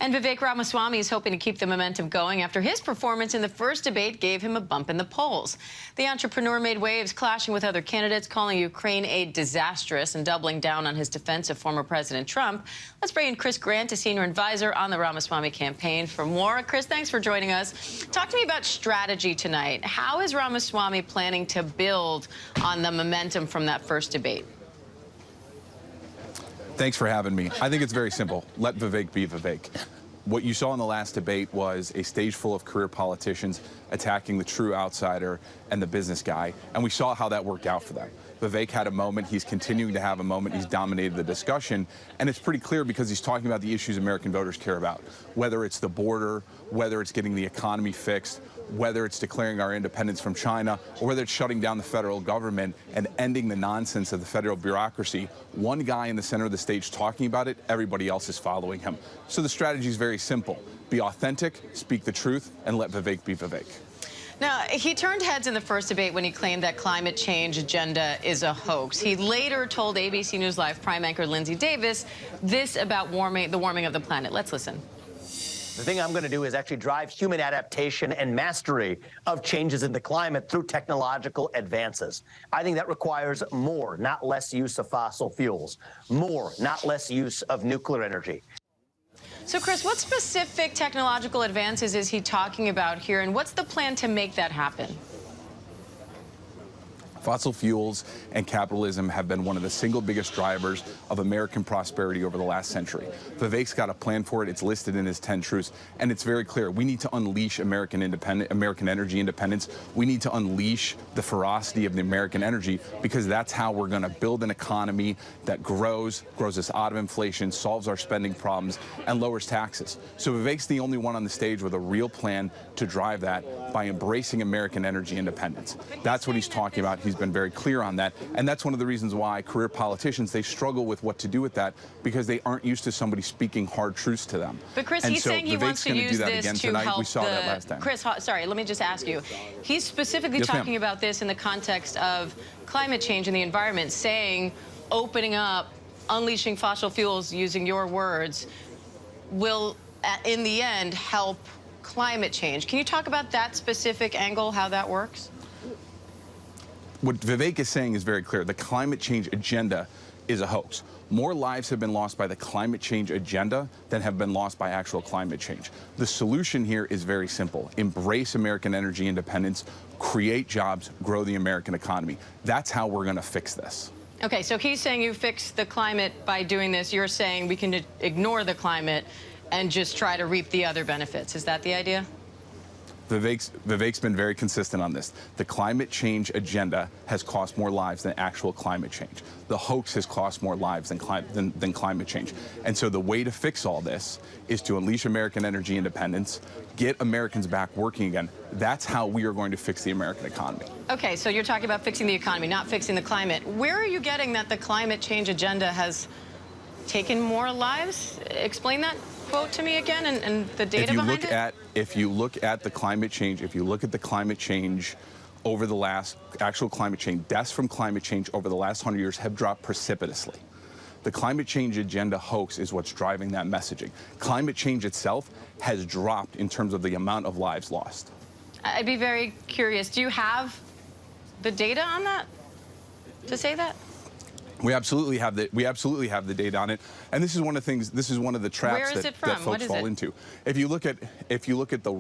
And Vivek Ramaswamy is hoping to keep the momentum going after his performance in the first debate gave him a bump in the polls. The entrepreneur made waves clashing with other candidates, calling Ukraine aid disastrous and doubling down on his defense of former President Trump. Let's bring in Chris Grant, a senior advisor on the Ramaswamy campaign, for more. Chris, thanks for joining us. Talk to me about strategy tonight. How is Ramaswamy planning to build on the momentum from that first debate? Thanks for having me. I think it's very simple. Let Vivek be Vivek. What you saw in the last debate was a stage full of career politicians attacking the true outsider and the business guy, and we saw how that worked out for them. Vivek had a moment, he's continuing to have a moment, he's dominated the discussion, and it's pretty clear because he's talking about the issues American voters care about, whether it's the border, whether it's getting the economy fixed, whether it's declaring our independence from China, or whether it's shutting down the federal government and ending the nonsense of the federal bureaucracy. One guy in the center of the stage talking about it, everybody else is following him. So the strategy is very simple. Be authentic, speak the truth, and let Vivek be Vivek. Now, he turned heads in the first debate when he claimed that climate change agenda is a hoax. He later told ABC News Live prime anchor Lindsay Davis this about the warming of the planet. Let's listen. The thing I'm going to do is actually drive human adaptation and mastery of changes in the climate through technological advances. I think that requires more, not less use of fossil fuels, more, not less use of nuclear energy. So, Chris, what specific technological advances is he talking about here, and what's the plan to make that happen? Fossil fuels and capitalism have been one of the single biggest drivers of American prosperity over the last century. Vivek's got a plan for it. It's listed in his 10 truths, and it's very clear. We need to unleash American energy independence. We need to unleash the ferocity of the American energy, because that's how we're going to build an economy that grows us out of inflation, solves our spending problems, and lowers taxes. So Vivek's the only one on the stage with a real plan to drive that by embracing American energy independence. That's what he's talking about. He's been very clear on that, and that's one of the reasons why career politicians, they struggle with what to do with that, because they aren't used to somebody speaking hard truths to them. But Chris, and he's so saying he Vivek's wants to use do that this again to tonight. help We saw that last time. Chris, sorry, let me just ask you. He's specifically Yes, talking about this in the context of climate change and the environment, saying opening up, unleashing fossil fuels, using your words, will, in the end, help climate change. Can you talk about that specific angle, how that works? What Vivek is saying is very clear. The climate change agenda is a hoax. More lives have been lost by the climate change agenda than have been lost by actual climate change. The solution here is very simple. Embrace American energy independence, create jobs, grow the American economy. That's how we're going to fix this. Okay, so he's saying you fix the climate by doing this. You're saying we can ignore the climate and just try to reap the other benefits. Is that the idea? Vivek's been very consistent on this. The climate change agenda has cost more lives than actual climate change. The hoax has cost more lives than climate change. And so the way to fix all this is to unleash American energy independence, get Americans back working again. That's how we are going to fix the American economy. Okay, so you're talking about fixing the economy, not fixing the climate. Where are you getting that the climate change agenda has taken more lives? Explain that quote to me again, and the data behind it? If you look at the climate change, over the last, actual climate change, deaths from climate change over the last 100 years have dropped precipitously. The climate change agenda hoax is what's driving that messaging. Climate change itself has dropped in terms of the amount of lives lost. I'd be very curious. Do you have the data on that to say that? We absolutely have the data on it, and this is one of the things. This is one of the traps that folks fall into. If you look at the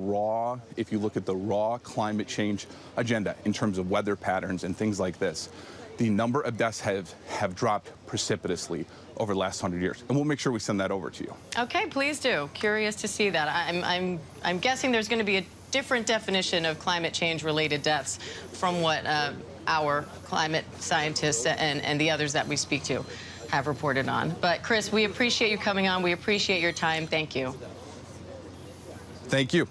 raw climate change agenda in terms of weather patterns and things like this, the number of deaths have dropped precipitously over the last 100 years, and we'll make sure we send that over to you. Okay, please do. Curious to see that. I'm guessing there's going to be a different definition of climate change related deaths from what our climate scientists and the others that we speak to have reported on. But Chris, we appreciate you coming on. We appreciate your time. Thank you. Thank you.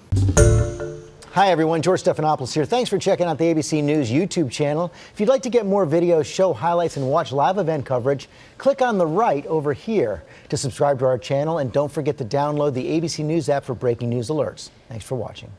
Hi, everyone. George Stephanopoulos here. Thanks for checking out the ABC News YouTube channel. If you'd like to get more videos, show highlights, and watch live event coverage, click on the right over here to subscribe to our channel. And don't forget to download the ABC News app for breaking news alerts. Thanks for watching.